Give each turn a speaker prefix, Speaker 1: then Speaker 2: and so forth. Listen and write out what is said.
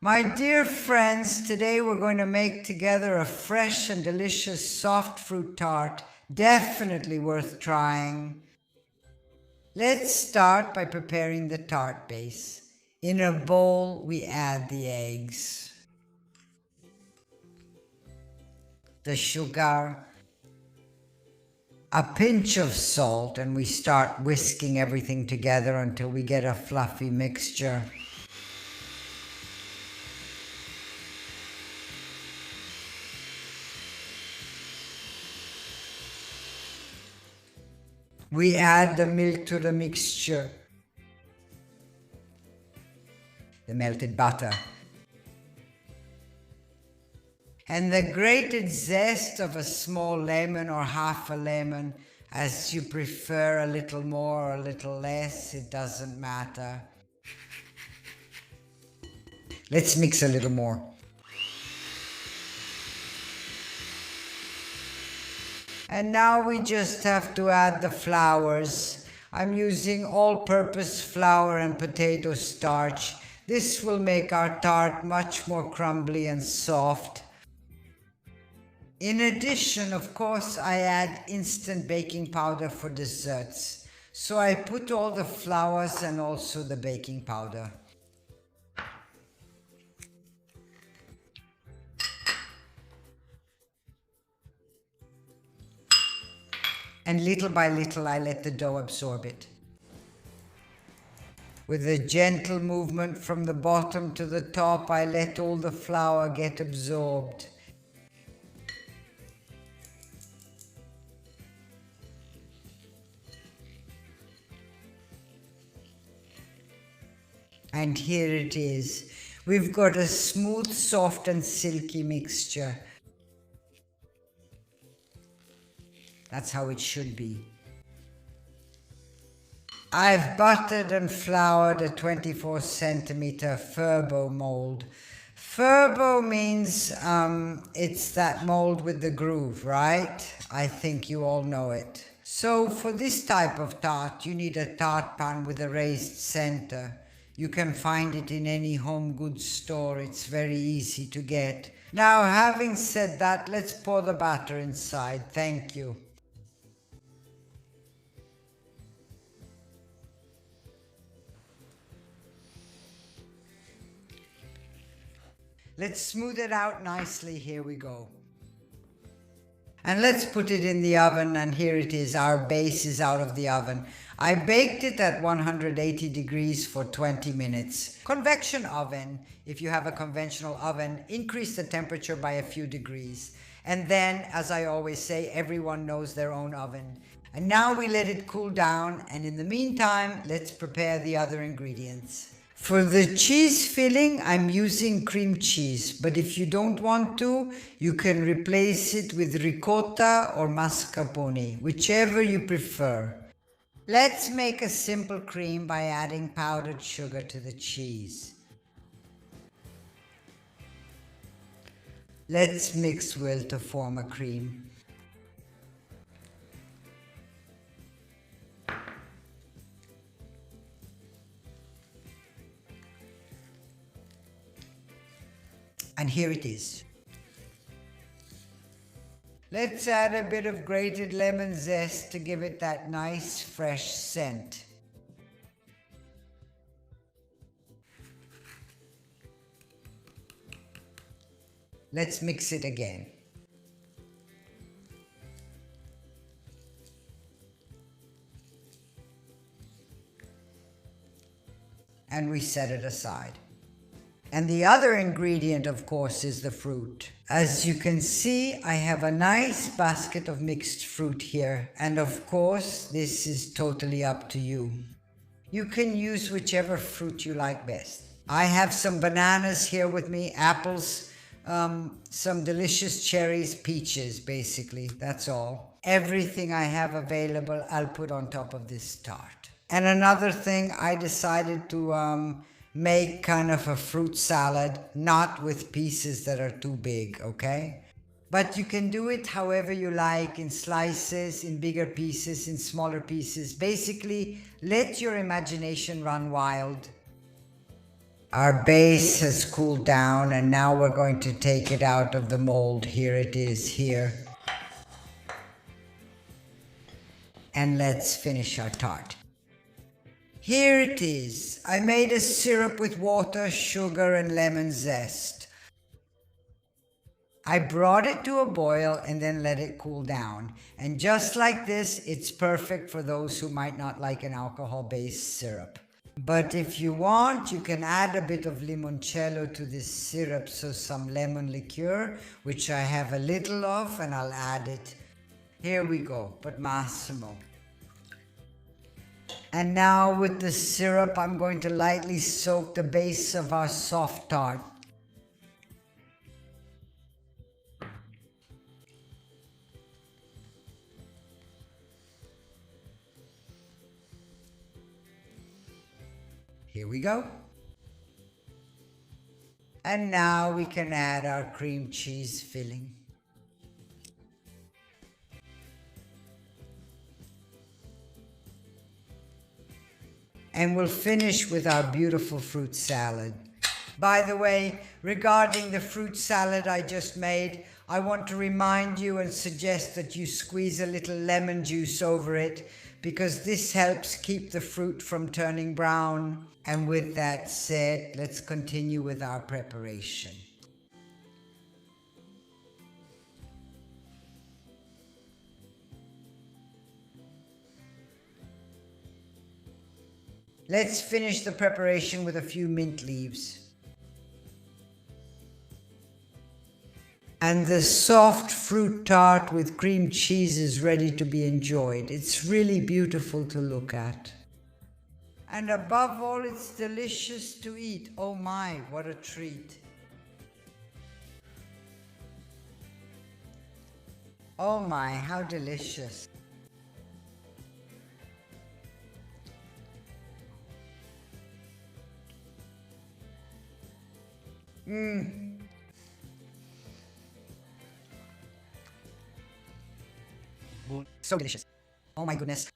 Speaker 1: My dear friends, today we're going to make together a fresh and delicious soft fruit tart, definitely worth trying. Let's start by preparing the tart base. In a bowl, we add the eggs, the sugar, a pinch of salt, and we start whisking everything together until we get a fluffy mixture. We add the milk to the mixture, the melted butter, and the grated zest of a small lemon or half a lemon, as you prefer, a little more or a little less, it doesn't matter. Let's mix a little more. And now we just have to add the flours. I'm using all-purpose flour and potato starch. This will make our tart much more crumbly and soft. In addition, of course, I add instant baking powder for desserts. So I put all the flours and also the baking powder. And little by little, I let the dough absorb it. With a gentle movement from the bottom to the top, I let all the flour get absorbed. And here it is. We've got a smooth, soft and silky mixture. That's how it should be. I've buttered and floured a 24 centimeter Furbo mold. Furbo means it's that mold with the groove, right? I think you all know it. So for this type of tart, you need a tart pan with a raised center. You can find it in any home goods store. It's very easy to get. Now, having said that, let's pour the batter inside. Thank you. Let's smooth it out nicely. Here we go. And let's put it in the oven, and here it is. Our base is out of the oven. I baked it at 180 degrees for 20 minutes. Convection oven. If you have a conventional oven, increase the temperature by a few degrees. And then, as I always say, everyone knows their own oven. And now we let it cool down, and in the meantime, let's prepare the other ingredients. For the cheese filling, I'm using cream cheese, but if you don't want to, you can replace it with ricotta or mascarpone, whichever you prefer. Let's make a simple cream by adding powdered sugar to the cheese. Let's mix well to form a cream. And here it is. Let's add a bit of grated lemon zest to give it that nice fresh scent. Let's mix it again. And we set it aside. And the other ingredient, of course, is the fruit. As you can see, I have a nice basket of mixed fruit here. And of course, this is totally up to you. You can use whichever fruit you like best. I have some bananas here with me, apples, some delicious cherries, peaches, basically. That's all. Everything I have available, I'll put on top of this tart. And another thing, I decided to make kind of a fruit salad, not with pieces that are too big, okay? But you can do it however you like, in slices, in bigger pieces, in smaller pieces. Basically, let your imagination run wild. Our base has cooled down, and now we're going to take it out of the mold. Here it is here. And let's finish our tart. Here it is. I made a syrup with water, sugar, and lemon zest. I brought it to a boil and then let it cool down. And just like this, it's perfect for those who might not like an alcohol-based syrup. But if you want, you can add a bit of limoncello to this syrup, so some lemon liqueur, which I have a little of, and I'll add it. Here we go, but Massimo. And now with the syrup, I'm going to lightly soak the base of our soft tart. Here we go. And now we can add our cream cheese filling. And we'll finish with our beautiful fruit salad. By the way, regarding the fruit salad I just made, I want to remind you and suggest that you squeeze a little lemon juice over it, because this helps keep the fruit from turning brown. And with that said, let's continue with our preparation. Let's finish the preparation with a few mint leaves. And the soft fruit tart with cream cheese is ready to be enjoyed. It's really beautiful to look at. And above all, it's delicious to eat. Oh my, what a treat. Oh my, how delicious. So delicious. Oh my goodness.